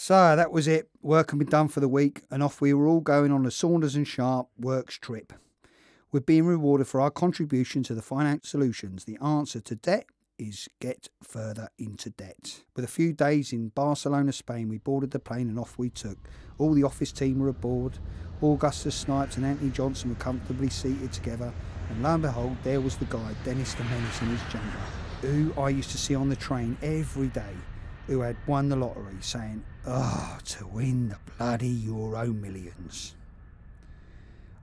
So that was it. Work had been done for the week, and off we were all going on the Saunders and Sharp works trip. We're being rewarded for our contribution to the finance solutions. The answer to debt is get further into debt. With a few days in Barcelona, Spain, we boarded the plane and off we took. All the office team were aboard. Augustus Snipes and Anthony Johnson were comfortably seated together, and lo and behold, there was the guy, Dennis the Menace in his jumper, who I used to see on the train every day, who had won the lottery, saying, "Oh, to win the bloody Euro millions."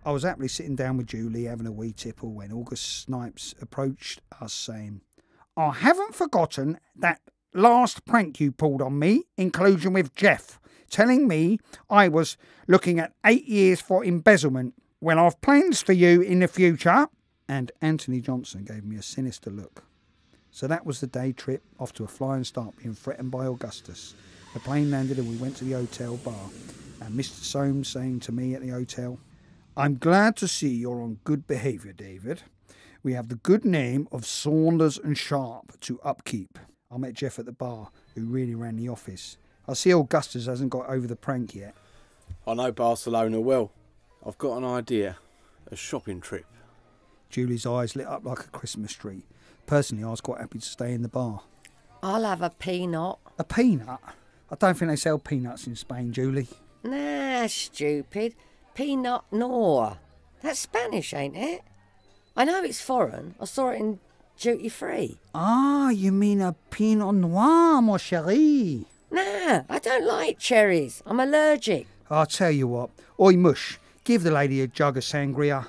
I was happily sitting down with Julie having a wee tipple when August Snipes approached us saying, "I haven't forgotten that last prank you pulled on me, inclusion with Jeff, telling me I was looking at 8 years for embezzlement. Well, I've plans for you in the future." And Anthony Johnson gave me a sinister look. So that was the day trip off to a flying start, being threatened by Augustus. The plane landed and we went to the hotel bar, and Mr. Soames saying to me at the hotel, "I'm glad to see you're on good behaviour, David. We have the good name of Saunders and Sharp to upkeep." I met Jeff at the bar, who really ran the office. I see Augustus hasn't got over the prank yet. I know Barcelona well. I've got an idea. A shopping trip. Julie's eyes lit up like a Christmas tree. Personally, I was quite happy to stay in the bar. I'll have a peanut. A peanut? I don't think they sell peanuts in Spain, Julie. Nah, stupid. Peanut noir. That's Spanish, ain't it? I know it's foreign. I saw it in duty free. Ah, you mean a Pinot Noir, mon chéri? Nah, I don't like cherries. I'm allergic. I'll tell you what. Oi, mush, give the lady a jug of sangria.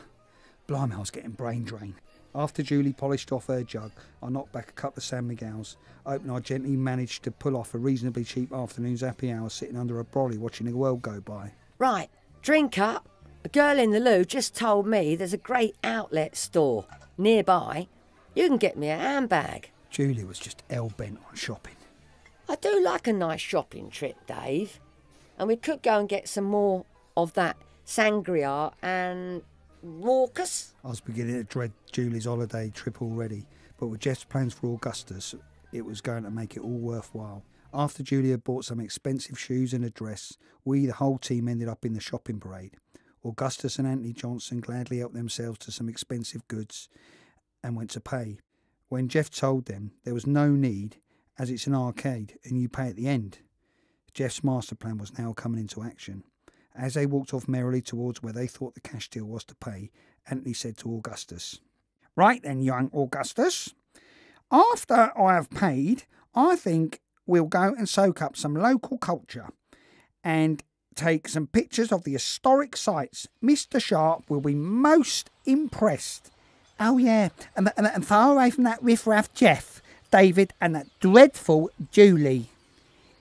Blimey, I was getting brain drain. After Julie polished off her jug, I knocked back a couple of San Miguels, hoping I gently managed to pull off a reasonably cheap afternoon's happy hour sitting under a brolly watching the world go by. Right, drink up. A girl in the loo just told me there's a great outlet store nearby. You can get me a handbag. Julie was just hell-bent on shopping. I do like a nice shopping trip, Dave. And we could go and get some more of that sangria and raucous. I was beginning to dread Julie's holiday trip already, but with Jeff's plans for Augustus, it was going to make it all worthwhile. After Julie had bought some expensive shoes and a dress, we, the whole team, ended up in the shopping parade. Augustus and Anthony Johnson gladly helped themselves to some expensive goods and went to pay. When Jeff told them there was no need, as it's an arcade and you pay at the end, Jeff's master plan was now coming into action. As they walked off merrily towards where they thought the cash deal was to pay, Anthony said to Augustus, "Right then, young Augustus, after I have paid, I think we'll go and soak up some local culture and take some pictures of the historic sites. Mr. Sharp will be most impressed." "Oh yeah, and far away from that riffraff Jeff, David, and that dreadful Julie."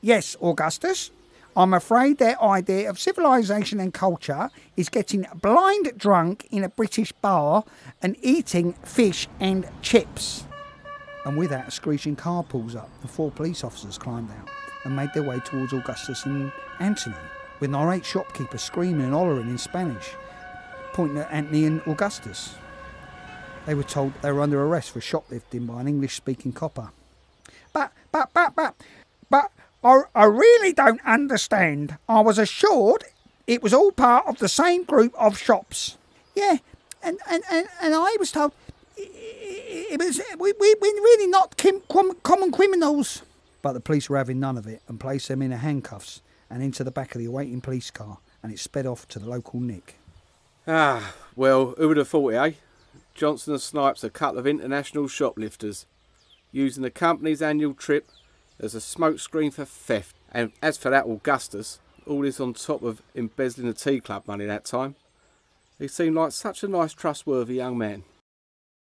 "Yes, Augustus. I'm afraid their idea of civilization and culture is getting blind drunk in a British bar and eating fish and chips." And with that, a screeching car pulls up and 4 police officers climbed out and made their way towards Augustus and Anthony, with an irate shopkeeper screaming and hollering in Spanish, pointing at Anthony and Augustus. They were told they were under arrest for shoplifting by an English-speaking copper. But I really don't understand. I was assured it was all part of the same group of shops." "Yeah, and I was told we're really not common criminals." But the police were having none of it and placed them in handcuffs and into the back of the awaiting police car, and it sped off to the local Nick. Ah, well, who would have thought it, eh? Johnson and Snipes, a couple of international shoplifters, using the company's annual trip as a smokescreen for theft. And as for that Augustus, all this on top of embezzling the tea club money that time. He seemed like such a nice, trustworthy young man.